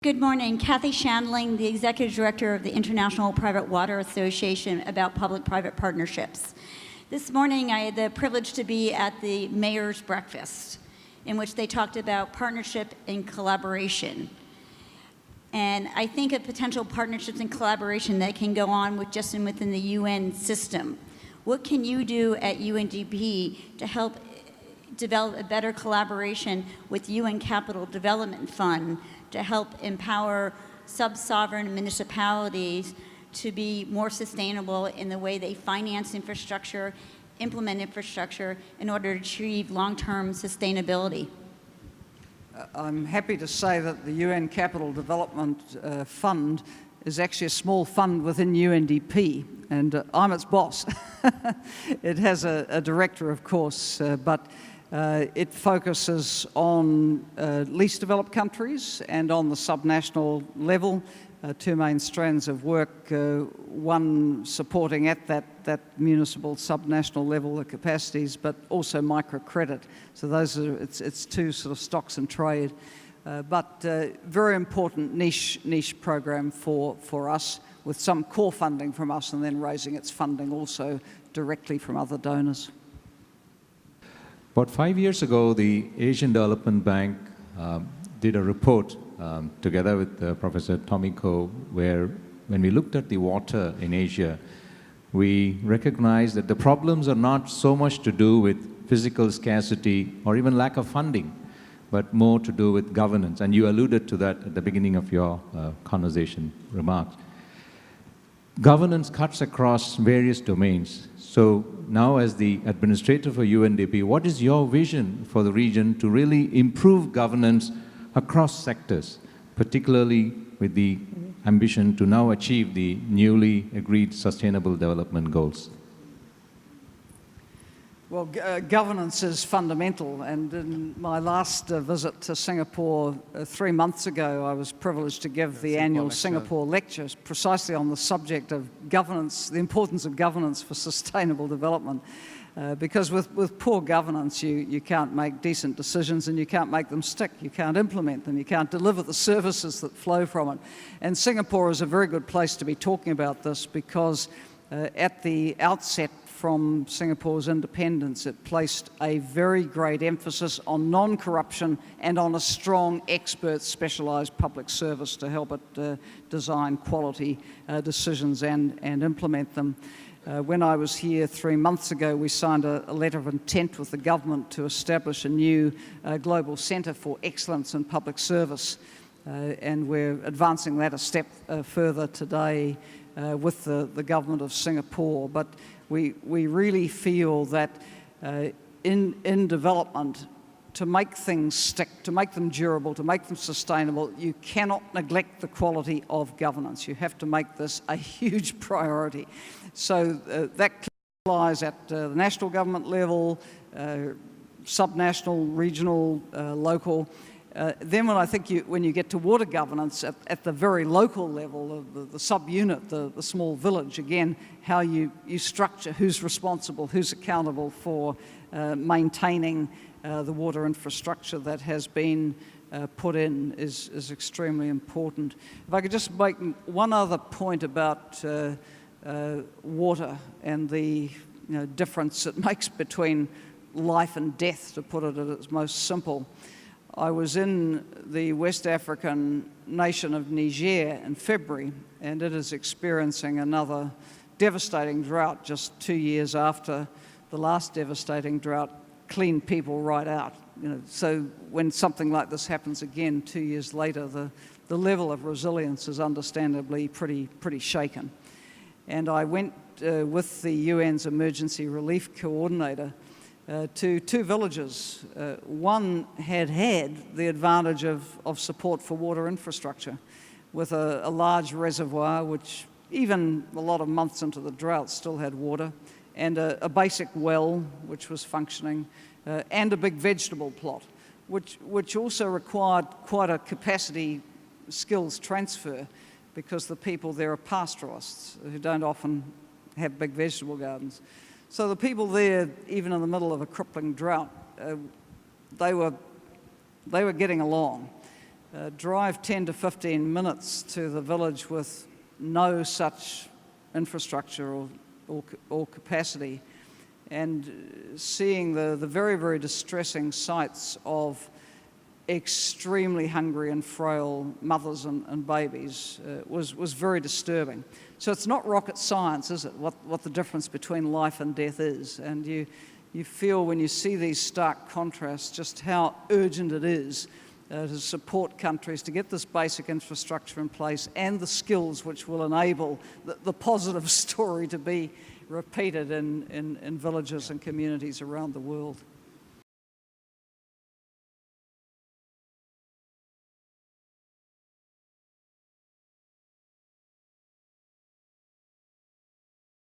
Good morning. Kathy Shandling, the Executive Director of the International Private Water Association about public-private partnerships. This morning, I had the privilege to be at the Mayor's Breakfast, in which they talked about partnership and collaboration. And I think of potential partnerships and collaboration that can go on with just within the UN system. What can you do at UNDP to help develop a better collaboration with UN Capital Development Fund to help empower sub-sovereign municipalities to be more sustainable in the way they finance infrastructure, implement infrastructure in order to achieve long-term sustainability? I'm happy to say that the UN Capital Development Fund is actually a small fund within UNDP, and I'm its boss. It has a director, of course, but it focuses on least developed countries and on the subnational level. Two main strands of work, one supporting at that municipal subnational level the capacities, but also microcredit. So those are, it's two sort of stocks and trade, but very important niche program for us, with some core funding from us and then raising its funding also directly from other donors. About 5 years ago, the Asian Development Bank did a report together with Professor Tommy Koh, where when we looked at the water in Asia, we recognized that the problems are not so much to do with physical scarcity or even lack of funding, but more to do with governance. And you alluded to that at the beginning of your conversation remarks. Governance cuts across various domains. So now, as the administrator for UNDP, what is your vision for the region to really improve governance across sectors, particularly with the ambition to now achieve the newly agreed Sustainable Development Goals? Well, governance is fundamental, and in my last visit to Singapore 3 months ago, I was privileged to give the annual Singapore lecture precisely on the subject of governance, the importance of governance for sustainable development. Because with poor governance, you can't make decent decisions and you can't make them stick, you can't implement them, you can't deliver the services that flow from it. And Singapore is a very good place to be talking about this, because at the outset, from Singapore's independence, it placed a very great emphasis on non-corruption and on a strong expert specialised public service to help it design quality decisions and implement them. When I was here 3 months ago, we signed a letter of intent with the government to establish a new global centre for excellence in public service, and we're advancing that a step further today with the government of Singapore. But we really feel that in development, to make things stick, to make them durable, to make them sustainable, you cannot neglect the quality of governance. You have to make this a huge priority. So that lies at the national government level, subnational, regional, local. Then when you get to water governance at the very local level, the subunit, the small village, again, how you structure who's responsible, who's accountable for maintaining the water infrastructure that has been put in is extremely important. If I could just make one other point about water and the difference it makes between life and death, to put it at its most simple. I was in the West African nation of Niger in February, and it is experiencing another devastating drought just 2 years after the last devastating drought cleaned people right out. So when something like this happens again 2 years later, the level of resilience is understandably pretty shaken. And I went with the UN's Emergency Relief Coordinator to 2 villages. One had the advantage of support for water infrastructure, with a large reservoir which even a lot of months into the drought still had water, and a basic well which was functioning, and a big vegetable plot, which also required quite a capacity skills transfer, because the people there are pastoralists who don't often have big vegetable gardens. So the people there, even in the middle of a crippling drought, they were getting along. drive 10 to 15 minutes to the village with no such infrastructure or capacity, and seeing the very, very distressing sights of extremely hungry and frail mothers and babies was very disturbing. So it's not rocket science, is it, what the difference between life and death is? And you feel when you see these stark contrasts just how urgent it is to support countries to get this basic infrastructure in place and the skills which will enable the positive story to be repeated in villages and communities around the world.